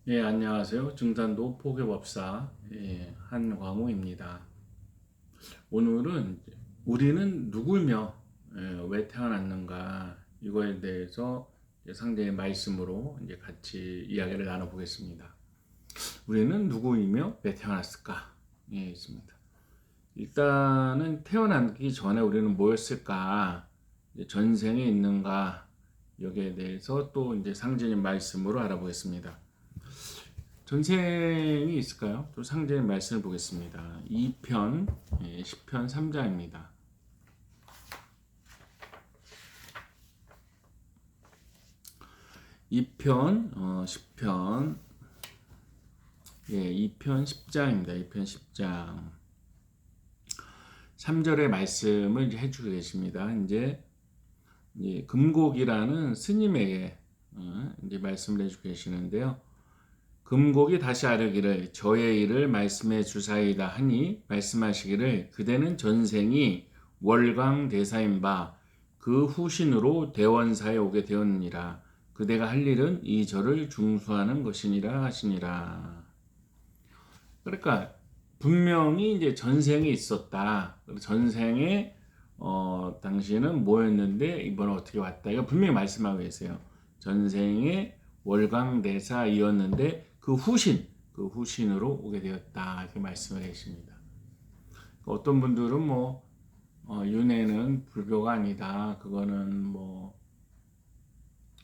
예, 안녕하세요. 증산도 포교법사 한광호입니다. 오늘은 우리는 누구며 왜 태어났는가 이거에 대해서 상대의 말씀으로 이제 같이 이야기를 나눠보겠습니다. 우리는 누구이며 왜 태어났을까? 있습니다. 일단은 태어나기 전에 우리는 뭐였을까? 전생에 있는가? 여기에 대해서 또 이제 상제님 말씀으로 알아보겠습니다. 전생이 있을까요? 또 상제의 말씀을 보겠습니다. 2편, 10편 3장입니다. 2편, 10편, 2편 10장입니다. 2편 10장. 3절의 말씀을 이제 해주고 계십니다. 이제 금곡이라는 스님에게 이제 말씀을 해주고 계시는데요. 금곡이 다시 아뢰기를 저의 일을 말씀해 주사이다 하니 말씀하시기를 그대는 전생이 월광대사인 바 그 후신으로 대원사에 오게 되었느니라. 그대가 할 일은 이 절을 중수하는 것이니라 하시니라. 그러니까 분명히 이제 전생에 있었다. 전생에 당시에는 뭐였는데 이번에 어떻게 왔다. 이거 분명히 말씀하고 계세요. 전생에 월광대사이었는데 그 후신으로 오게 되었다. 이렇게 말씀을 하십니다. 어떤 분들은 윤회는 불교가 아니다. 그거는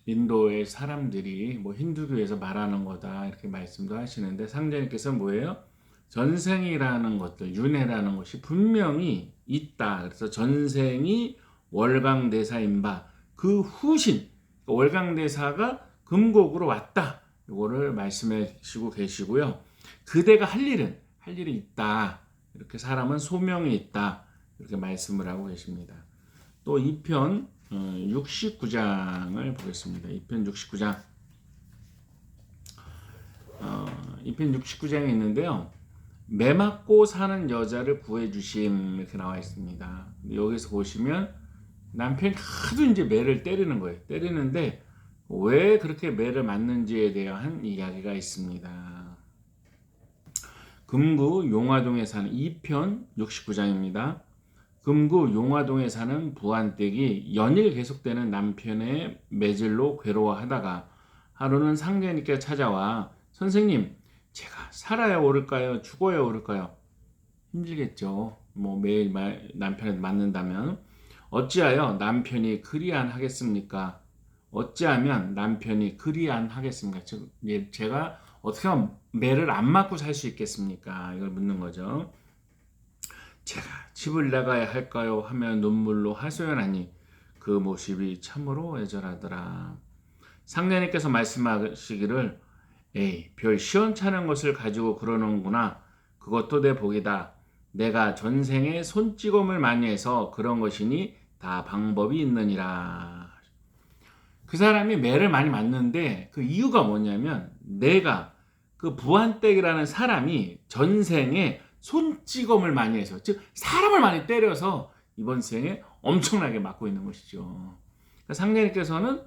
인도의 사람들이 힌두교에서 말하는 거다. 이렇게 말씀도 하시는데 상자님께서 뭐예요? 전생이라는 것들, 윤회라는 것이 분명히 있다. 그래서 전생이 월광대사인 바 그 후신, 월광대사가 금곡으로 왔다. 이거를 말씀하시고 계시고요. 그대가 할 일이 있다. 이렇게 사람은 소명이 있다. 이렇게 말씀을 하고 계십니다. 또 2편 69장을 보겠습니다. 2편 69장. 2편 69장이 있는데요. 매 맞고 사는 여자를 구해주심 이렇게 나와 있습니다. 여기서 보시면 남편이 하도 이제 매를 때리는 거예요. 때리는데 왜 그렇게 매를 맞는지에 대한 이야기가 있습니다. 금구 용화동에 사는 2편 69장입니다. 금구 용화동에 사는 부한댁이 연일 계속되는 남편의 매질로 괴로워하다가 하루는 상제님께 찾아와 선생님 제가 살아야 오를까요? 죽어야 오를까요? 힘들겠죠. 매일 남편을 맞는다면 어찌하여 남편이 그리안 하겠습니까? 어찌하면 남편이 그리안 하겠습니까? 즉 제가 어떻게 하면 매를 안 맞고 살 수 있겠습니까? 이걸 묻는 거죠. 제가 집을 나가야 할까요? 하며 눈물로 하소연하니 그 모습이 참으로 애절하더라. 상례님께서 말씀하시기를 에이 별 시원찮은 것을 가지고 그러는구나. 그것도 내 복이다. 내가 전생에 손찌검을 많이 해서 그런 것이니 다 방법이 있느니라. 그 사람이 매를 많이 맞는데 그 이유가 뭐냐면 내가 그 부한댁이라는 사람이 전생에 손찌검을 많이 해서 즉 사람을 많이 때려서 이번 생에 엄청나게 맞고 있는 것이죠. 그러니까 상례님께서는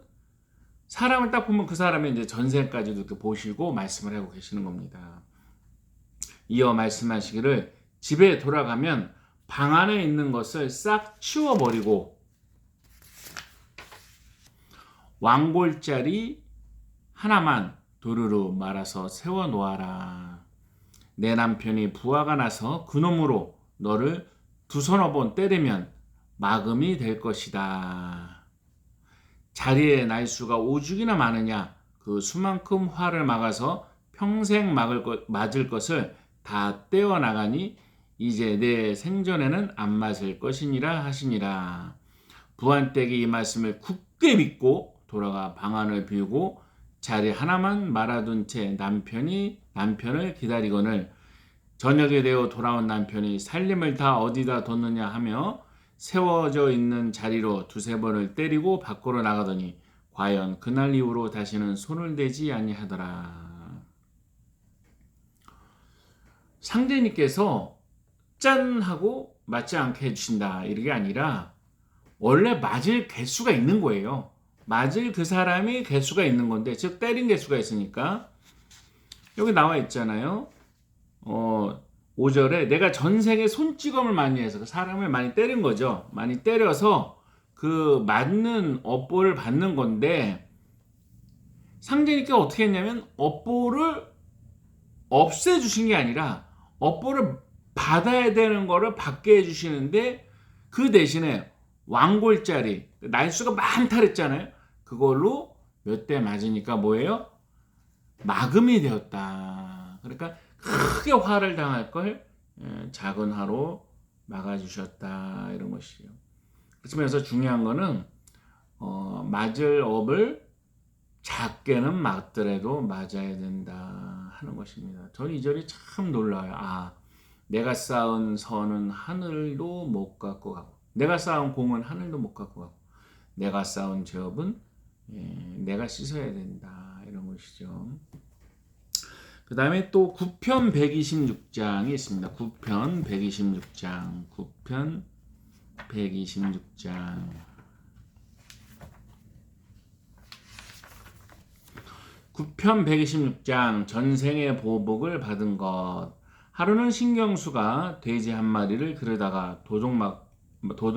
사람을 딱 보면 그 사람의 이제 전생까지도 이렇게 보시고 말씀을 하고 계시는 겁니다. 이어 말씀하시기를 집에 돌아가면 방 안에 있는 것을 싹 치워버리고 왕골짜리 하나만 도루루 말아서 세워놓아라. 내 남편이 부하가 나서 그놈으로 너를 두서너 번 때리면 막음이 될 것이다. 자리에 날수가 오죽이나 많으냐. 그 수만큼 화를 막아서 평생 맞을 것을 다 떼어나가니 이제 내 생전에는 안 맞을 것이니라 하시니라. 부한댁이 이 말씀을 굳게 믿고 돌아가 방안을 비우고 자리 하나만 말아둔 채 남편을 기다리거늘 저녁이 되어 돌아온 남편이 살림을 다 어디다 뒀느냐 하며 세워져 있는 자리로 두세 번을 때리고 밖으로 나가더니 과연 그날 이후로 다시는 손을 대지 아니하더라. 상대님께서 짠 하고 맞지 않게 해주신다 이게 아니라 원래 맞을 개수가 있는 거예요. 맞을 그 사람이 개수가 있는 건데 즉 때린 개수가 있으니까 여기 나와 있잖아요. 5절에 내가 전생에 손찌검을 많이 해서 사람을 많이 때린 거죠. 많이 때려서 그 맞는 업보를 받는 건데, 상제니까 어떻게 했냐면 업보를 없애주신 게 아니라 업보를 받아야 되는 거를 받게 해주시는데, 그 대신에 왕골짜리 날수가 많다 그랬잖아요. 그걸로 몇 대 맞으니까 뭐예요? 마금이 되었다. 그러니까 크게 화를 당할 걸 작은 화로 막아주셨다, 이런 것이요. 그러면서 중요한 거는 맞을 업을 작게는 맞더라도 맞아야 된다 하는 것입니다. 저는 이 절이 참 놀라워요. 내가 쌓은 선은 하늘도 못 갖고 가고, 내가 쌓은 공은 하늘도 못 갖고 가고, 내가 쌓은 죄업은 내가 씻어야 된다, 이런 것이죠. 그 다음에 또 9편 126장이 있습니다. 9편 126장, 9편 126장. 9편 126장, 전생의 보복을 받은 것. 하루는 신경수가 돼지 한 마리를 그르다가 도둑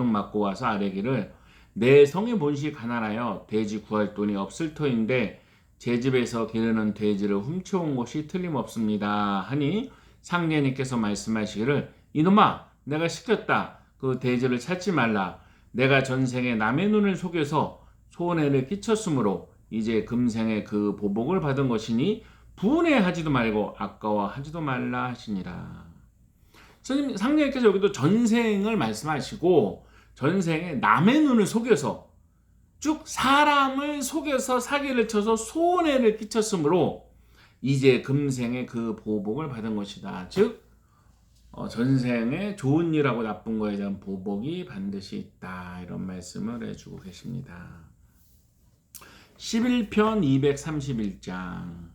맞고 와서 아뢰기를, 내 성의 본시 가난하여 돼지 구할 돈이 없을 터인데 제 집에서 기르는 돼지를 훔쳐온 것이 틀림없습니다 하니, 상제님께서 말씀하시기를, 이놈아, 내가 시켰다. 그 돼지를 찾지 말라. 내가 전생에 남의 눈을 속여서 손해를 끼쳤으므로 이제 금생에 그 보복을 받은 것이니 분해하지도 말고 아까워하지도 말라 하시니라. 상제님께서 여기도 전생을 말씀하시고, 전생에 남의 눈을 속여서, 쭉 사람을 속여서 사기를 쳐서 손해를 끼쳤으므로 이제 금생에 그 보복을 받은 것이다. 즉 전생에 좋은 일하고 나쁜 거에 대한 보복이 반드시 있다, 이런 말씀을 해주고 계십니다. 11편 231장,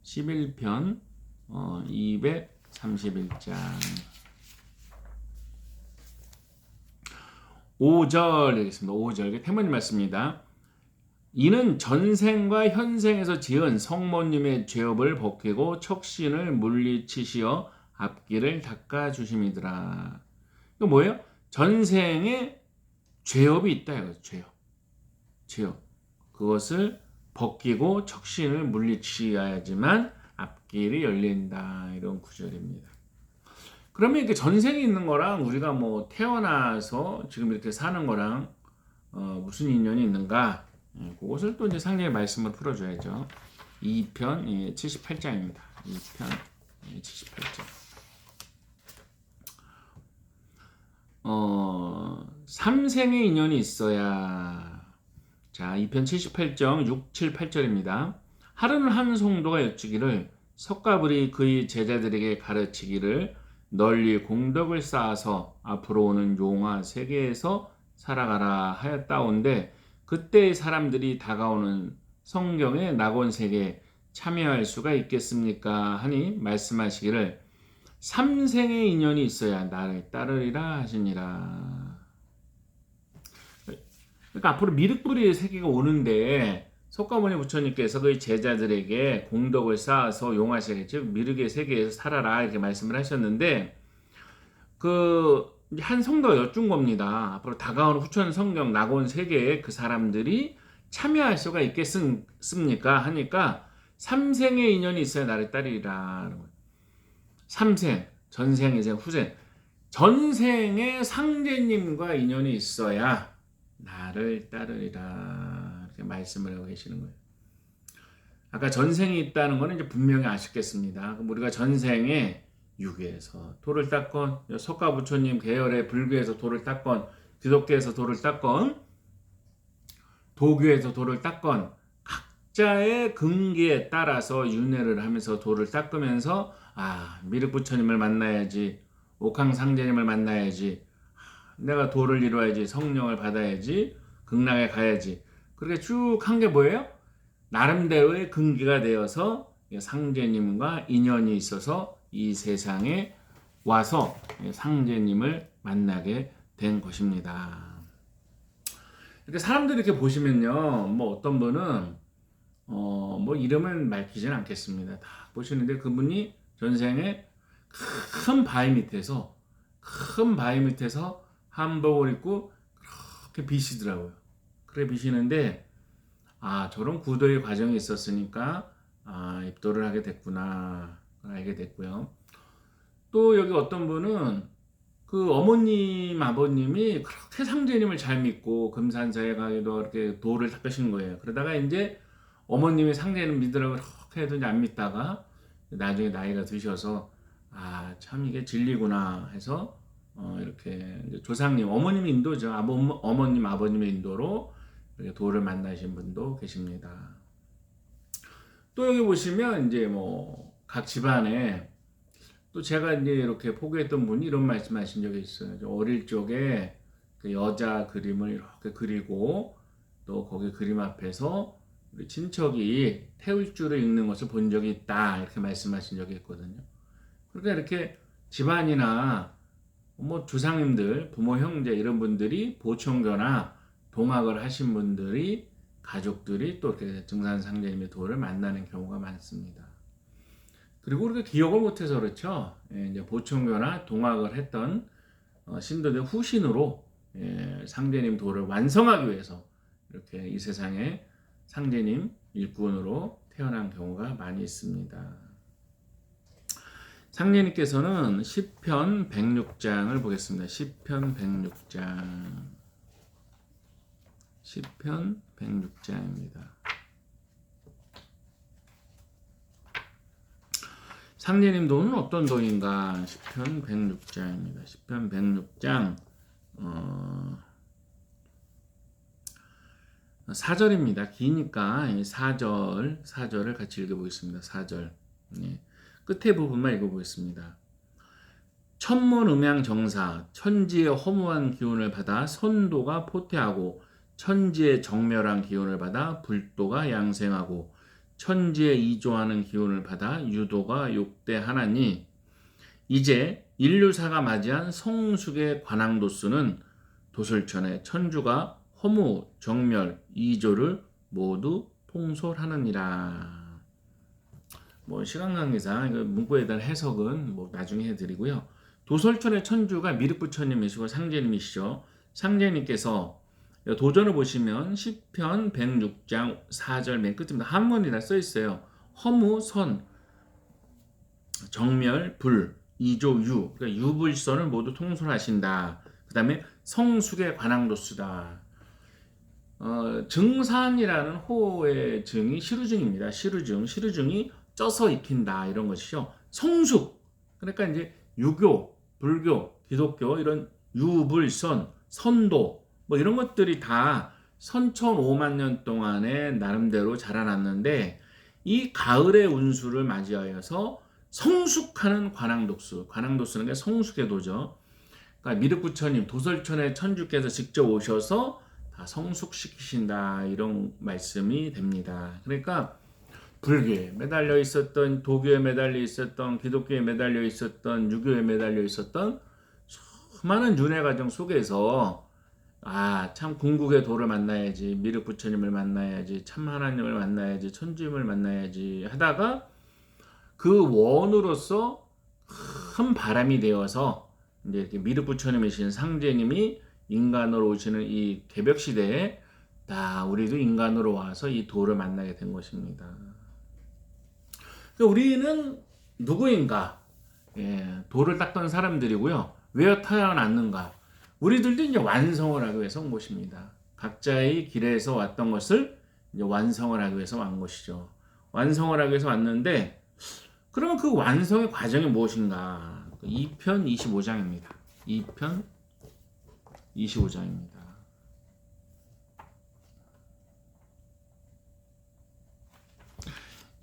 11편 231장 5절 되겠습니다. 5절 태문님 말씀입니다. 이는 전생과 현생에서 지은 성모님의 죄업을 벗기고 척신을 물리치시어 앞길을 닦아주심이더라. 이거 뭐예요? 전생에 죄업이 있다, 이거죠. 죄업. 그것을 벗기고 척신을 물리치셔야지만 앞길이 열린다, 이런 구절입니다. 그러면 이렇게 전생에 있는 거랑 우리가 뭐 태어나서 지금 이렇게 사는 거랑 무슨 인연이 있는가? 그것을 또 이제 상제의 말씀을 풀어줘야죠. 2편 78장입니다. 2편 78장. 3생의 인연이 있어야. 자, 2편 78장 6, 7, 8절입니다. 하루는 한 성도가 여쭈기를, 석가불이 그의 제자들에게 가르치기를, 널리 공덕을 쌓아서 앞으로 오는 용화 세계에서 살아가라 하였다온데, 그때의 사람들이 다가오는 성경의 낙원 세계에 참여할 수가 있겠습니까 하니, 말씀하시기를, 3생의 인연이 있어야 나를 따르리라 하시니라. 그러니까 앞으로 미륵불이의 세계가 오는데, 석가모니 부처님께서 그의 제자들에게 공덕을 쌓아서 용화세계, 즉 미륵의 세계에서 살아라, 이렇게 말씀을 하셨는데, 한 성도가 여쭌 겁니다. 앞으로 다가오는 후천 성경 낙원 세계에 그 사람들이 참여할 수가 있겠습니까 하니까, 3생의 인연이 있어야 나를 따르리라. 3생, 전생, 이생, 후생. 전생에 상제님과 인연이 있어야 나를 따르리라, 이렇게 말씀을 하고 계시는 거예요. 아까 전생이 있다는 거는 이제 분명히 아시겠습니다. 그럼 우리가 전생에 유교에서 도를 닦건, 석가부처님 계열의 불교에서 도를 닦건, 기독교에서 도를 닦건, 도교에서 도를 닦건, 각자의 근기에 따라서 윤회를 하면서 도를 닦으면서, 미륵부처님을 만나야지, 옥황상제님을 만나야지, 내가 도를 이루어야지, 성령을 받아야지, 극락에 가야지. 그렇게 쭉 한 게 뭐예요? 나름대로의 근기가 되어서 상제님과 인연이 있어서 이 세상에 와서 상제님을 만나게 된 것입니다. 이렇게 사람들이 이렇게 보시면요, 뭐 어떤 분은 뭐 이름은 밝히지는 않겠습니다. 다 보시는데 그분이 전생에 큰 바위 밑에서 한복을 입고 그렇게 비시더라고요. 그래 비시는데 저런 구도의 과정이 있었으니까 입도를 하게 됐구나 알게 됐고요. 또 여기 어떤 분은 그 어머님 아버님이 그렇게 상제님을 잘 믿고 금산사에 가기도 이렇게 도를 닦으신 거예요. 그러다가 이제 어머님이 상제님 믿으라고 그렇게 해도 이제 안 믿다가 나중에 나이가 드셔서 참 이게 진리구나 해서 이렇게 이제 조상님 어머님의 인도죠. 어머님 아버님의 인도로 이렇게 도를 만나신 분도 계십니다. 또 여기 보시면 이제 뭐 각 집안에 또 제가 이제 이렇게 포기했던 분이 이런 말씀하신 적이 있어요. 어릴 적에 그 여자 그림을 이렇게 그리고 또 거기 그림 앞에서 우리 친척이 태울줄을 읽는 것을 본 적이 있다 이렇게 말씀하신 적이 있거든요. 그러니까 이렇게 집안이나 뭐 조상님들, 부모, 형제 이런 분들이 보청교나 동학을 하신 분들이 가족들이 또 이렇게 증산상제님의 도를 만나는 경우가 많습니다. 그리고 우리가 기억을 못해서 그렇죠. 이제 보청교나 동학을 했던 신도들 후신으로 상제님 도를 완성하기 위해서 이렇게 이 세상에 상제님 일꾼으로 태어난 경우가 많이 있습니다. 상제님께서는 시편 106장을 보겠습니다. 시편 106장. 시편 106장입니다. 상제님 도는 어떤 도인가? 시편 106장입니다. 시편 106장 4절입니다. 기니까 4절을 같이 읽어보겠습니다. 4절 끝에 부분만 읽어보겠습니다. 천문음양정사 천지의 허무한 기운을 받아 선도가 포태하고 천지의 정멸한 기운을 받아 불도가 양생하고 천지에 이조하는 기운을 받아 유도가 욕대하나니 이제 인류사가 맞이한 성숙의 관항도수는 도솔천의 천주가 허무, 정멸, 이조를 모두 통솔하느니라. 뭐 시간 관계상 문구에 대한 해석은 뭐 나중에 해드리고요. 도솔천의 천주가 미륵부처님이시고 상제님이시죠. 상제님께서 도전을 보시면 시편 106장 4절 맨 끝입니다. 한문이라 써 있어요. 허무, 선, 정멸, 불, 이조, 유. 그러니까 유불선을 모두 통솔하신다. 그 다음에 성숙의 관항도수다. 증산이라는 호의 증이 시루증입니다. 시루증이 쪄서 익힌다 이런 것이죠. 성숙. 그러니까 이제 유교, 불교, 기독교 이런 유불선, 선도 뭐 이런 것들이 다 선천 5만 년 동안에 나름대로 자라났는데 이 가을의 운수를 맞이하여서 성숙하는 관항도수는 게 성숙의 도죠. 그러니까 미륵부처님 도솔천의 천주께서 직접 오셔서 다 성숙시키신다 이런 말씀이 됩니다. 그러니까 불교에 매달려 있었던, 도교에 매달려 있었던, 기독교에 매달려 있었던, 유교에 매달려 있었던 수많은 윤회 과정 속에서 참 궁극의 도를 만나야지, 미륵 부처님을 만나야지, 참 하나님을 만나야지, 천주님을 만나야지 하다가 그 원으로서 큰 바람이 되어서 이제 이렇게 미륵 부처님이신 상제님이 인간으로 오시는 이 개벽 시대에 다 우리도 인간으로 와서 이 도를 만나게 된 것입니다. 우리는 누구인가? 도를 닦던 사람들이고요. 왜 태어났는가? 우리들도 이제 완성을 하기 위해서 온 것입니다. 각자의 길에서 왔던 것을 이제 완성을 하기 위해서 온 것이죠. 완성을 하기 위해서 왔는데, 그러면 그 완성의 과정이 무엇인가? 2편 25장입니다. 2편 25장입니다.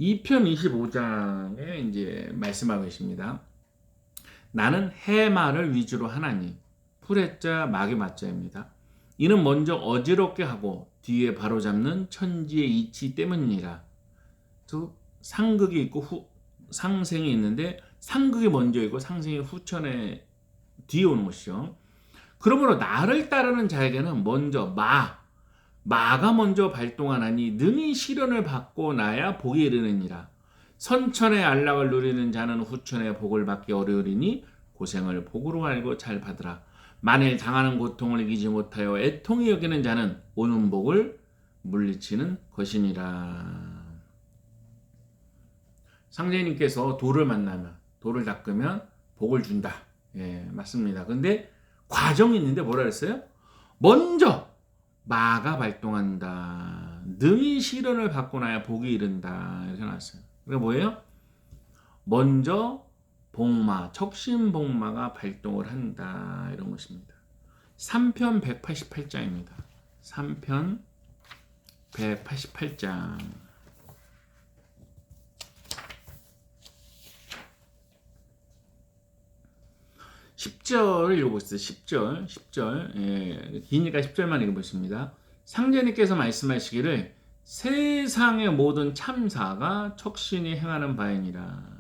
이 편 25장에 이제 말씀하고 계십니다. 나는 해마를 위주로 하나니 풀해자 막의 맞자입니다. 이는 먼저 어지럽게 하고 뒤에 바로잡는 천지의 이치 때문이니라. 또 상극이 있고 상생이 있는데 상극이 먼저 있고 상생이 후천에 뒤에 오는 것이죠. 그러므로 나를 따르는 자에게는 먼저 마가 먼저 발동하나니 능히 시련을 받고 나야 복이 이르느니라. 선천의 안락을 누리는 자는 후천의 복을 받기 어려우리니 고생을 복으로 알고 잘 받으라. 만일 당하는 고통을 이기지 못하여 애통히 여기는 자는 오는 복을 물리치는 것이니라. 상제님께서 돌을 만나면, 돌을 닦으면 복을 준다. 예, 맞습니다. 근데 과정이 있는데 뭐라 그랬어요? 먼저 마가 발동한다. 능히 시련을 받고 나야 복이 이른다. 이렇게 나왔어요. 그게 뭐예요? 먼저 복마, 척신복마가 발동을 한다. 이런 것입니다. 3편 188장입니다. 3편 188장. 10절을 읽어보겠습니다. 10절. 예, 기니까 10절만 읽어보십니다. 상제님께서 말씀하시기를 세상의 모든 참사가 척신이 행하는 바이니라.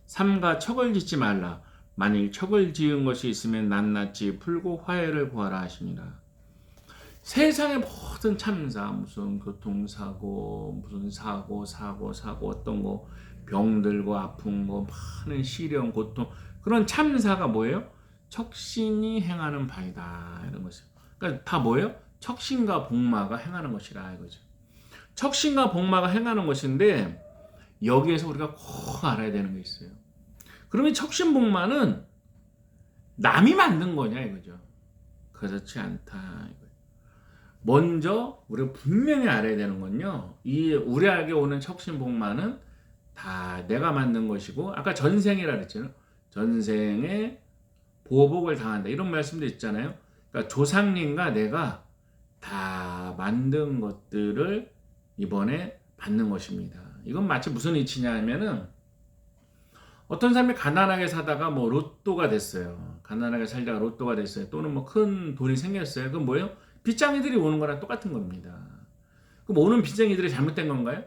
삼가 척을 짓지 말라. 만일 척을 지은 것이 있으면 낱낱이 풀고 화해를 구하라 하시니라. 세상의 모든 참사, 무슨 교통사고, 무슨 사고, 어떤 거, 병들고 아픈 거, 많은 시련, 고통, 그런 참사가 뭐예요? 척신이 행하는 바이다. 이런 것이요. 그러니까 다 뭐예요? 척신과 복마가 행하는 것이라 이거죠. 척신과 복마가 행하는 것인데 여기에서 우리가 꼭 알아야 되는 게 있어요. 그러면 척신복마는 남이 만든 거냐 이거죠. 그렇지 않다 이거죠. 먼저 우리가 분명히 알아야 되는 건요. 이 우리에게 오는 척신복마는 다 내가 만든 것이고 아까 전생이라 그랬잖아요. 전생에 보복을 당한다. 이런 말씀도 있잖아요. 그러니까 조상님과 내가 다 만든 것들을 이번에 받는 것입니다. 이건 마치 무슨 이치냐 하면은 어떤 사람이 가난하게 사다가 뭐 로또가 됐어요. 가난하게 살다가 로또가 됐어요. 또는 뭐 큰 돈이 생겼어요. 그건 뭐예요? 빚쟁이들이 오는 거랑 똑같은 겁니다. 그럼 오는 빚쟁이들이 잘못된 건가요?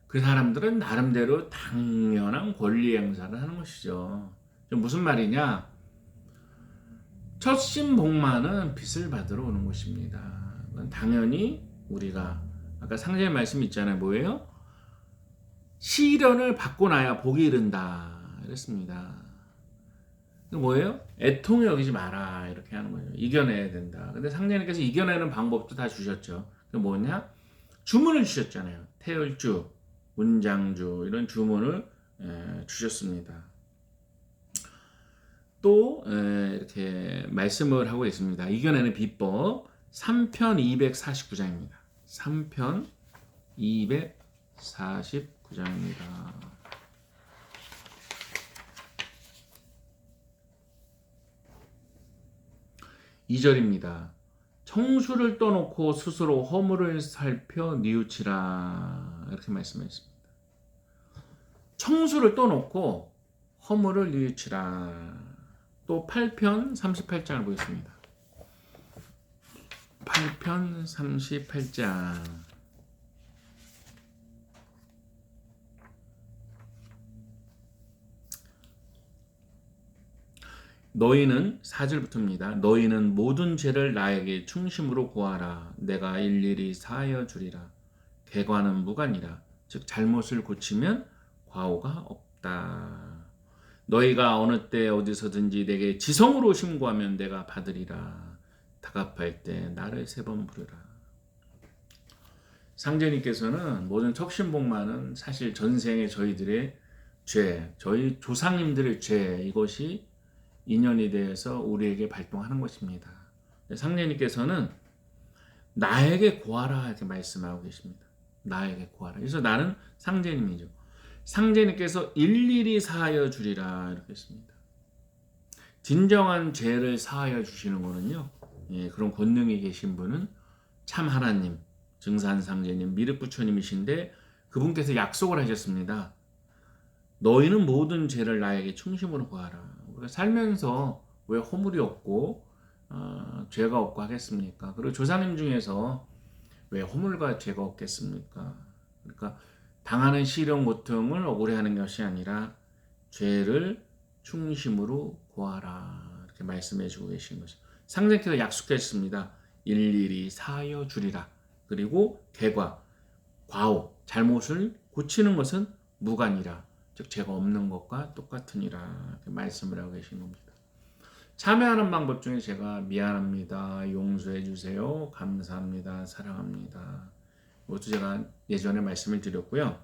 그 사람들은 나름대로 당연한 권리 행사를 하는 것이죠. 무슨 말이냐? 척신복마는 빚을 받으러 오는 것입니다. 그건 당연히 우리가 아까 상제의 말씀 있잖아요. 뭐예요? 시련을 받고 나야 복이 이른다. 이랬습니다. 뭐예요? 애통히 여기지 마라. 이렇게 하는 거죠. 이겨내야 된다. 근데 상제님께서 이겨내는 방법도 다 주셨죠. 그게 뭐냐? 주문을 주셨잖아요. 태열주, 운장주 이런 주문을 주셨습니다. 또 이렇게 말씀을 하고 있습니다. 이겨내는 비법 3편 249장입니다. 3편 249장입니다. 2절입니다. 청수를 떠놓고 스스로 허물을 살펴 뉘우치라. 이렇게 말씀하셨습니다. 청수를 떠놓고 허물을 뉘우치라. 또 8편 38장을 보겠습니다. 8편 38장. 너희는 4절부터입니다. 너희는 모든 죄를 나에게 충심으로 구하라. 내가 일일이 사하여 주리라. 개관은 무관이라. 즉 잘못을 고치면 과오가 없다. 너희가 어느 때 어디서든지 내게 지성으로 신고하면 내가 받으리라. 다급할 때 나를 3번 부르라. 상제님께서는 모든 척신복마는 사실 전생의 저희들의 죄, 저희 조상님들의 죄, 이것이 인연이 되어서 우리에게 발동하는 것입니다. 상제님께서는 나에게 구하라 이렇게 말씀하고 계십니다. 나에게 구하라. 그래서 나는 상제님이죠. 상제님께서 일일이 사하여 주리라 이렇게 했습니다. 진정한 죄를 사하여 주시는 거는요. 그런 권능이 계신 분은 참 하나님, 증산상제님, 미륵부처님이신데 그분께서 약속을 하셨습니다. 너희는 모든 죄를 나에게 충심으로 구하라. 우리가 살면서 왜 허물이 없고 죄가 없고 하겠습니까? 그리고 조상님 중에서 왜 허물과 죄가 없겠습니까? 그러니까 당하는 시련 고통을 억울해하는 것이 아니라 죄를 충심으로 구하라 이렇게 말씀해 주고 계신 것이죠. 상제님께서 약속했습니다. 일일이 사하여 주리라. 그리고 개과 과오, 잘못을 고치는 것은 무관이라, 즉 죄가 없는 것과 똑같으니라, 이렇게 말씀을 하고 계신 겁니다. 참여하는 방법 중에 제가 미안합니다, 용서해 주세요, 감사합니다, 사랑합니다, 이것도 제가 예전에 말씀을 드렸고요.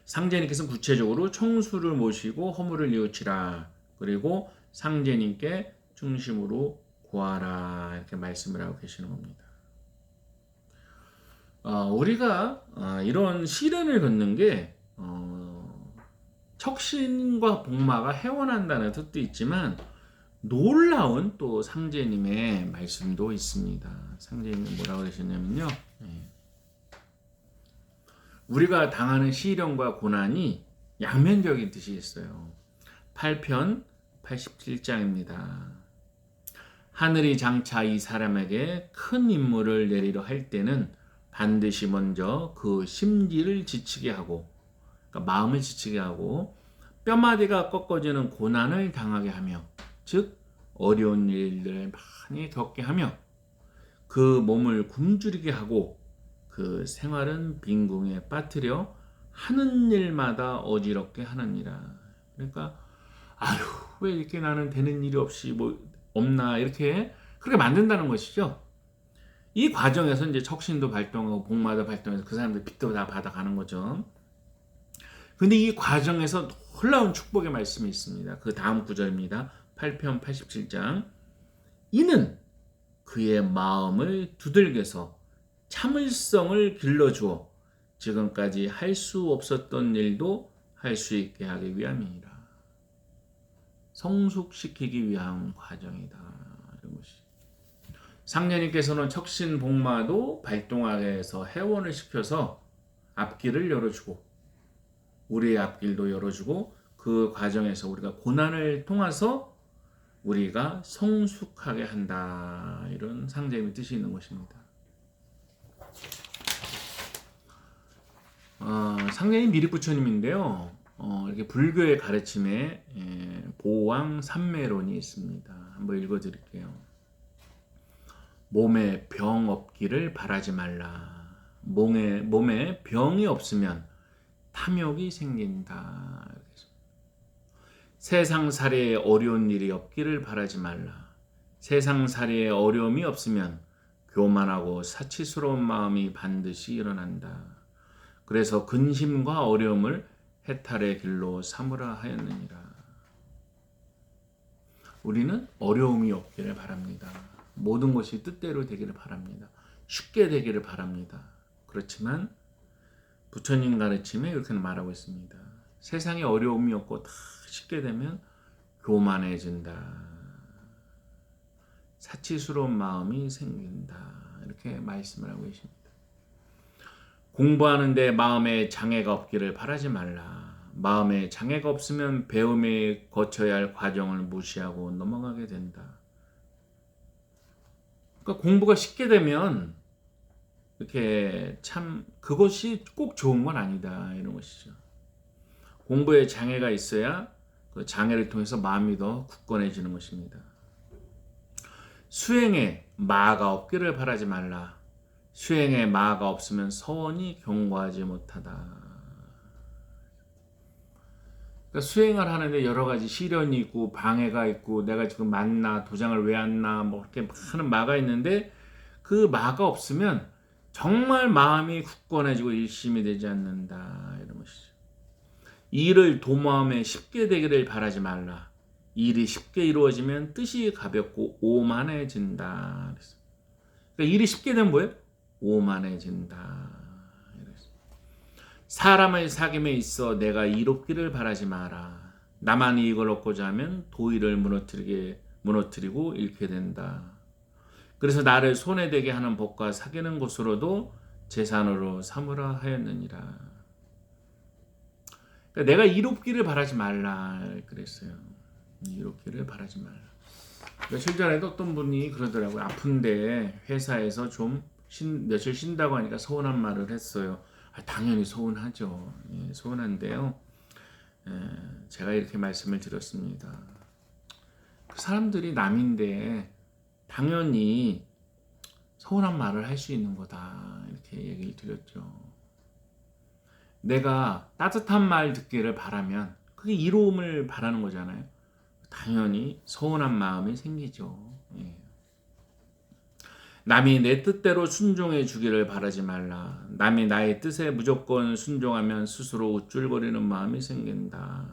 상제님께서 구체적으로 청수를 모시고 허물을 뉘우치라, 그리고 상제님께 중심으로 구하라, 이렇게 말씀을 하고 계시는 겁니다. 우리가 이런 시련을 겪는 게 척신과 복마가 해원한다는 뜻도 있지만 놀라운 또 상제님의 말씀도 있습니다. 상제님이 뭐라고 그러셨냐면요, 우리가 당하는 시련과 고난이 양면적인 뜻이 있어요. 8편 87장입니다. 하늘이 장차 이 사람에게 큰 임무를 내리려 할 때는 반드시 먼저 그 심지를 지치게 하고, 그러니까 마음을 지치게 하고, 뼈마디가 꺾어지는 고난을 당하게 하며, 즉 어려운 일들을 많이 겪게 하며, 그 몸을 굶주리게 하고, 그 생활은 빈궁에 빠뜨려 하는 일마다 어지럽게 하느니라. 그러니까 아유, 왜 이렇게 나는 되는 일이 없이 뭐 없나, 이렇게 그렇게 만든다는 것이죠. 이 과정에서 이제 척신도 발동하고 복마도 발동해서 그 사람들 빚도 다 받아가는 거죠. 근데 이 과정에서 놀라운 축복의 말씀이 있습니다. 그 다음 구절입니다. 8편 87장. 이는 그의 마음을 두들겨서 참을성을 길러주어 지금까지 할 수 없었던 일도 할 수 있게 하기 위함이니라. 성숙시키기 위한 과정이다, 이런 것이. 상제님께서는 척신 복마도 발동하게 해서 해원을 시켜서 앞길을 열어주고, 우리의 앞길도 열어주고, 그 과정에서 우리가 고난을 통해서 우리가 성숙하게 한다, 이런 상제님의 뜻이 있는 것입니다. 상제님 미리부처님인데요, 이렇게 불교의 가르침에 보왕 삼매론이 있습니다. 한번 읽어드릴게요. 몸에 병 없기를 바라지 말라. 몸에 병이 없으면 탐욕이 생긴다. 세상살이에 어려운 일이 없기를 바라지 말라. 세상살이에 어려움이 없으면 교만하고 사치스러운 마음이 반드시 일어난다. 그래서 근심과 어려움을 해탈의 길로 삼으라 하였느니라. 우리는 어려움이 없기를 바랍니다. 모든 것이 뜻대로 되기를 바랍니다. 쉽게 되기를 바랍니다. 그렇지만 부처님 가르침에 이렇게 말하고 있습니다. 세상에 어려움이 없고 다 쉽게 되면 교만해진다, 사치스러운 마음이 생긴다, 이렇게 말씀을 하고 계십니다. 공부하는데 마음에 장애가 없기를 바라지 말라. 마음에 장애가 없으면 배움에 거쳐야 할 과정을 무시하고 넘어가게 된다. 그러니까 공부가 쉽게 되면 이렇게 참 그것이 꼭 좋은 건 아니다, 이런 것이죠. 공부에 장애가 있어야 그 장애를 통해서 마음이 더 굳건해지는 것입니다. 수행에 마가 없기를 바라지 말라. 수행에 마가 없으면 서원이 견고하지 못하다. 그러니까 수행을 하는데 여러 가지 시련이 있고 방해가 있고, 내가 지금 맞나, 도장을 왜 안 나, 뭐 이렇게 많은 마가 있는데 그 마가 없으면 정말 마음이 굳건해지고 일심이 되지 않는다, 이런 것이죠. 일을 도모함에 쉽게 되기를 바라지 말라. 일이 쉽게 이루어지면 뜻이 가볍고 오만해진다. 그러니까 일이 쉽게 되면 뭐예요? 오만해진다. 사람을 사귐에 있어 내가 이롭기를 바라지 마라. 나만 이익을 얻고자 하면 도의를 무너뜨리고 잃게 된다. 그래서 나를 손해되게 하는 법과 사귀는 것으로도 재산으로 삼으라 하였느니라. 그러니까 내가 이롭기를 바라지 말라 그랬어요. 이롭기를 바라지 말라. 며칠 전에도 어떤 분이 그러더라고요. 아픈데 회사에서 좀 며칠 쉰다고 하니까 서운한 말을 했어요. 당연히 서운하죠. 예, 서운한데요. 제가 이렇게 말씀을 드렸습니다. 그 사람들이 남인데 당연히 서운한 말을 할 수 있는 거다. 이렇게 얘기를 드렸죠. 내가 따뜻한 말 듣기를 바라면 그게 이로움을 바라는 거잖아요. 당연히 서운한 마음이 생기죠. 예. 남이 내 뜻대로 순종해 주기를 바라지 말라. 남이 나의 뜻에 무조건 순종하면 스스로 우쭐거리는 마음이 생긴다.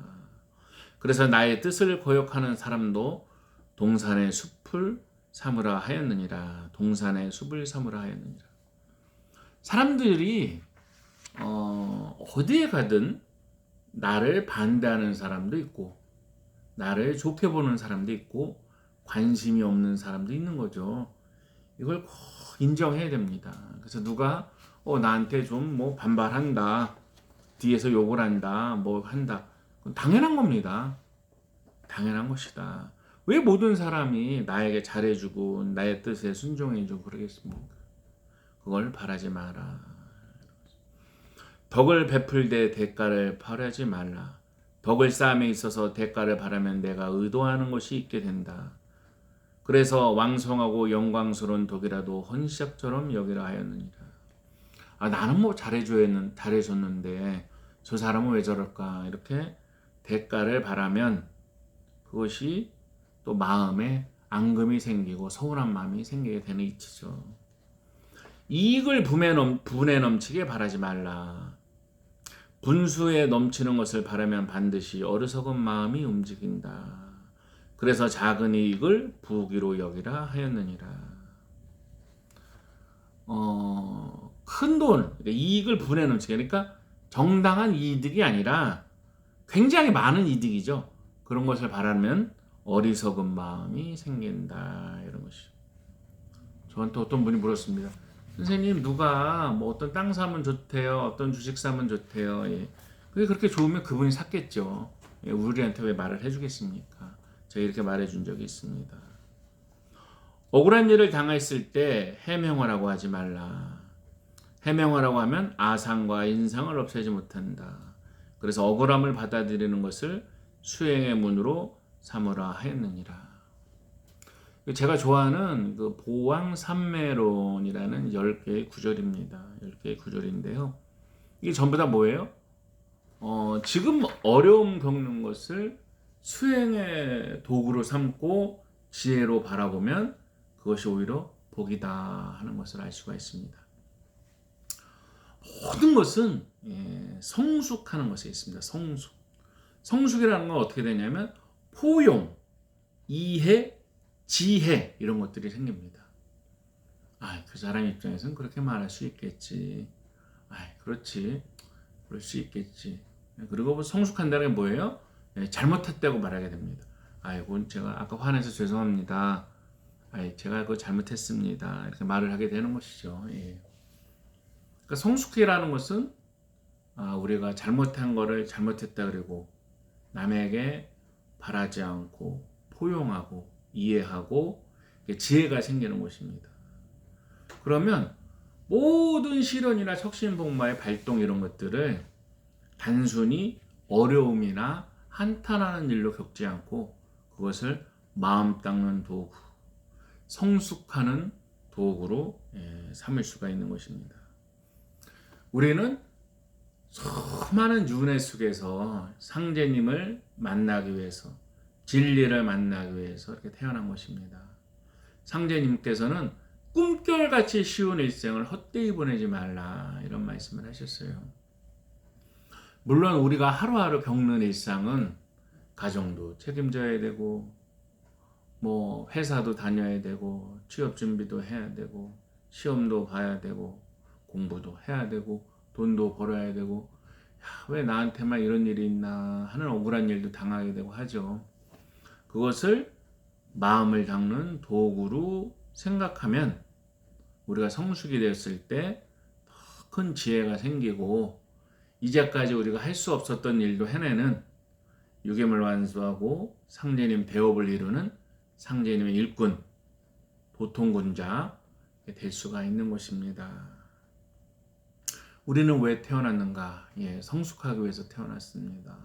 그래서 나의 뜻을 거역하는 사람도 동산의 숲을 삼으라 하였느니라. 동산의 숲을 삼으라 하였느니라. 사람들이 어디에 가든 나를 반대하는 사람도 있고 나를 좋게 보는 사람도 있고 관심이 없는 사람도 있는 거죠. 이걸 꼭 인정해야 됩니다. 그래서 누가 나한테 좀 뭐 반발한다, 뒤에서 욕을 한다, 뭐 한다, 그건 당연한 겁니다. 당연한 것이다. 왜 모든 사람이 나에게 잘해주고 나의 뜻에 순종해주고 그러겠습니까? 그걸 바라지 마라. 덕을 베풀되 대가를 바라지 말라. 덕을 쌓음에 있어서 대가를 바라면 내가 의도하는 것이 있게 된다. 그래서 왕성하고 영광스러운 덕이라도 헌시작처럼 여기라 하였느니라. 나는 뭐 잘해줬는데 저 사람은 왜 저럴까? 이렇게 대가를 바라면 그것이 또 마음에 앙금이 생기고 서운한 마음이 생기게 되는 이치죠. 이익을 분에 넘치게 바라지 말라. 분수에 넘치는 것을 바라면 반드시 어리석은 마음이 움직인다. 그래서 작은 이익을 부귀로 여기라 하였느니라. 큰 돈, 이익을 분에 넘치게, 그러니까 정당한 이득이 아니라 굉장히 많은 이득이죠. 그런 것을 바라면 어리석은 마음이 생긴다. 이런 것이죠. 저한테 어떤 분이 물었습니다. 선생님, 누가 뭐 어떤 땅 사면 좋대요, 어떤 주식 사면 좋대요. 예. 그게 그렇게 좋으면 그분이 샀겠죠. 예, 우리한테 왜 말을 해주겠습니까? 제가 이렇게 말해준 적이 있습니다. 억울한 일을 당했을 때 해명하라고 하지 말라. 해명하라고 하면 아상과 인상을 없애지 못한다. 그래서 억울함을 받아들이는 것을 수행의 문으로 삼으라 하였느니라. 제가 좋아하는 그 보왕산매론이라는 10개의 구절입니다. 10개의 구절인데요. 이게 전부 다 뭐예요? 지금 어려움 겪는 것을 수행의 도구로 삼고 지혜로 바라보면 그것이 오히려 복이다 하는 것을 알 수가 있습니다. 모든 것은 성숙하는 것에 있습니다. 성숙이라는 건 어떻게 되냐면 포용, 이해, 지혜 이런 것들이 생깁니다. 그 사람 입장에서는 그렇게 말할 수 있겠지. 그렇지. 그럴 수 있겠지. 그리고 뭐 성숙한다는 게 뭐예요? 잘못했다고 말하게 됩니다. 아이고 제가 아까 화내서 죄송합니다. 제가 그거 잘못했습니다. 이렇게 말을 하게 되는 것이죠. 그러니까 성숙이라는 것은 우리가 잘못한 거를 잘못했다 그리고 남에게 바라지 않고 포용하고 이해하고 지혜가 생기는 것입니다. 그러면 모든 시련이나 척신복마의 발동 이런 것들을 단순히 어려움이나 한탄하는 일로 겪지 않고 그것을 마음 닦는 도구, 성숙하는 도구로 삼을 수가 있는 것입니다. 우리는 수많은 윤회 속에서 상제님을 만나기 위해서, 진리를 만나기 위해서 이렇게 태어난 것입니다. 상제님께서는 꿈결같이 쉬운 일생을 헛되이 보내지 말라 이런 말씀을 하셨어요. 물론 우리가 하루하루 겪는 일상은 가정도 책임져야 되고 뭐 회사도 다녀야 되고 취업 준비도 해야 되고 시험도 봐야 되고 공부도 해야 되고 돈도 벌어야 되고 왜 나한테만 이런 일이 있나 하는 억울한 일도 당하게 되고 하죠. 그것을 마음을 닦는 도구로 생각하면 우리가 성숙이 되었을 때 더 큰 지혜가 생기고 이제까지 우리가 할 수 없었던 일도 해내는 유괴물 완수하고 상제님 대업을 이루는 상제님의 일꾼, 도통군자 될 수가 있는 것입니다. 우리는 왜 태어났는가? 성숙하기 위해서 태어났습니다.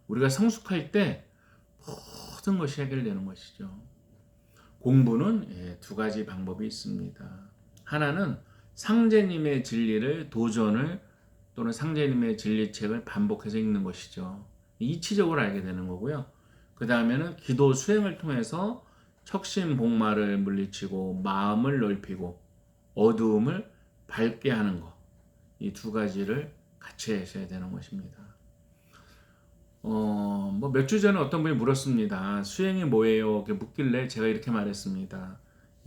우리가 성숙할 때 모든 것이 해결되는 것이죠. 공부는 두 가지 방법이 있습니다. 하나는 상제님의 진리를 도전을 또는 상제님의 진리책을 반복해서 읽는 것이죠. 이치적으로 알게 되는 거고요. 그 다음에는 기도 수행을 통해서 척신복마를 물리치고 마음을 넓히고 어두움을 밝게 하는 것. 이 두 가지를 같이 하셔야 되는 것입니다. 뭐 몇 주 전에 어떤 분이 물었습니다. 수행이 뭐예요? 이렇게 묻길래 제가 이렇게 말했습니다.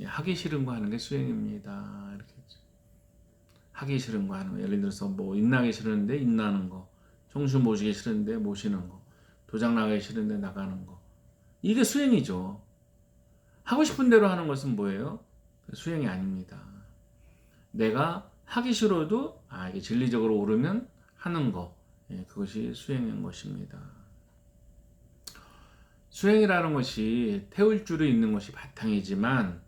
하기 싫은 거 하는 게 수행입니다. 이렇게 했죠. 하기 싫은 거 하는 거. 예를 들어서 뭐 인나기 싫은데 인나는 거, 청수 모시기 싫은데 모시는 거, 도장 나가기 싫은데 나가는 거. 이게 수행이죠. 하고 싶은 대로 하는 것은 뭐예요? 수행이 아닙니다. 내가 하기 싫어도 이게 진리적으로 옳으면 하는 거. 그것이 수행인 것입니다. 수행이라는 것이 태울 줄이 있는 것이 바탕이지만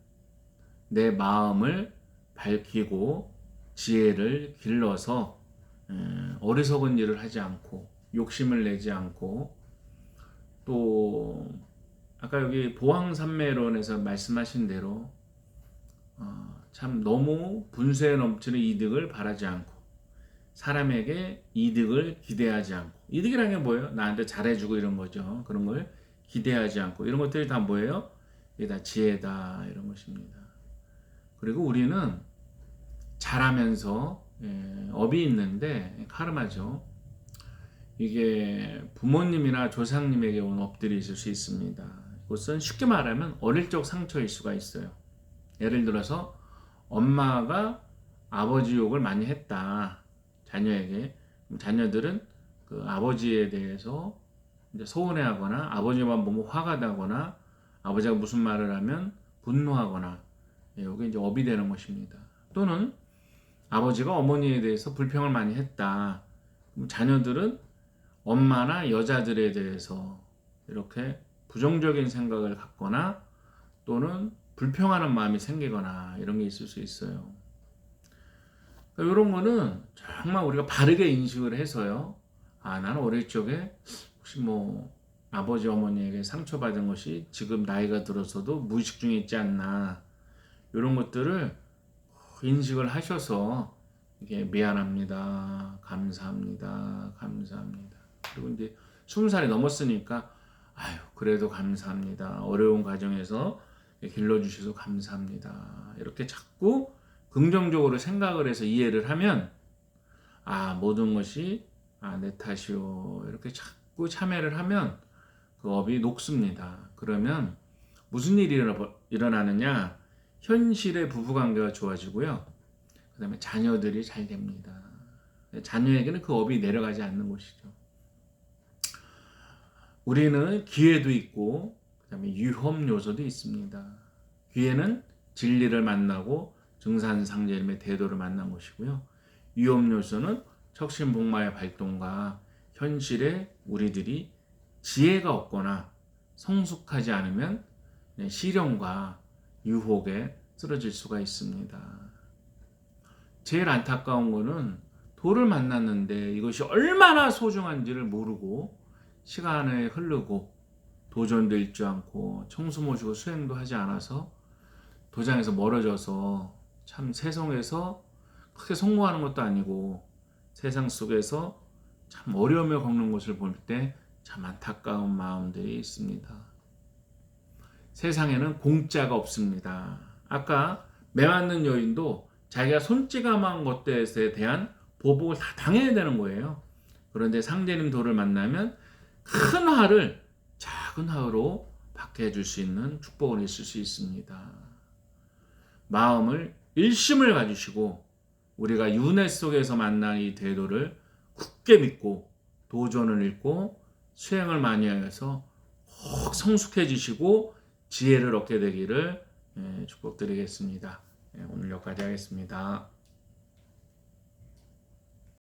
내 마음을 밝히고 지혜를 길러서 어리석은 일을 하지 않고 욕심을 내지 않고 또 아까 여기 보왕산매론에서 말씀하신 대로 참 너무 분수에 넘치는 이득을 바라지 않고 사람에게 이득을 기대하지 않고 이득이라는 게 뭐예요? 나한테 잘해주고 이런 거죠. 그런 걸 기대하지 않고 이런 것들이 다 뭐예요? 이게 다 지혜다 이런 것입니다. 그리고 우리는 잘하면서 업이 있는데 카르마죠. 이게 부모님이나 조상님에게 온 업들이 있을 수 있습니다. 이것은 쉽게 말하면 어릴 적 상처일 수가 있어요. 예를 들어서 엄마가 아버지 욕을 많이 했다. 자녀에게. 자녀들은 그 아버지에 대해서 이제 서운해하거나 아버지만 보면 화가 나거나 아버지가 무슨 말을 하면 분노하거나 이게 이제 업이 되는 것입니다. 또는 아버지가 어머니에 대해서 불평을 많이 했다. 그럼 자녀들은 엄마나 여자들에 대해서 이렇게 부정적인 생각을 갖거나 또는 불평하는 마음이 생기거나 이런 게 있을 수 있어요. 그러니까 이런 거는 정말 우리가 바르게 인식을 해서요. 나는 어릴 적에 혹시 뭐 아버지 어머니에게 상처받은 것이 지금 나이가 들어서도 무의식 중에 있지 않나 이런 것들을 인식을 하셔서 이게 미안합니다, 감사합니다, 감사합니다. 그리고 이제 20살이 넘었으니까 그래도 감사합니다. 어려운 과정에서 길러주셔서 감사합니다. 이렇게 자꾸 긍정적으로 생각을 해서 이해를 하면 모든 것이 내 탓이요. 이렇게 자꾸 참여를 하면 그 업이 녹습니다. 그러면 무슨 일이 일어나느냐? 현실의 부부관계가 좋아지고요. 그 다음에 자녀들이 잘 됩니다. 자녀에게는 그 업이 내려가지 않는 것이죠. 우리는 기회도 있고 그 다음에 유험 요소도 있습니다. 기회는 진리를 만나고 증산상제님의 대도를 만난 것이고요. 유험 요소는 척신복마의 발동과 현실에 우리들이 지혜가 없거나 성숙하지 않으면 시련과 유혹에 쓰러질 수가 있습니다. 제일 안타까운 거는 도를 만났는데 이것이 얼마나 소중한지를 모르고 시간이 흐르고 도전도 읽지 않고 청수 모시고 수행도 하지 않아서 도장에서 멀어져서 참 세상에서 크게 성공하는 것도 아니고 세상 속에서 참 어려움을 겪는 것을 볼 때 참 안타까운 마음들이 있습니다. 세상에는 공짜가 없습니다. 아까 매맞는 여인도 자기가 손찌감한 것들에 대한 보복을 다 당해야 되는 거예요. 그런데 상제님 도를 만나면 큰 화를 작은 화로 받게 해줄 수 있는 축복을 있을 수 있습니다. 마음을 일심을 가지시고 우리가 윤회 속에서 만난 이 대도를 굳게 믿고 도전을 읽고 수행을 많이 하여서 꼭 성숙해지시고 지혜를 얻게 되기를 축복드리겠습니다. 오늘 여기까지 하겠습니다.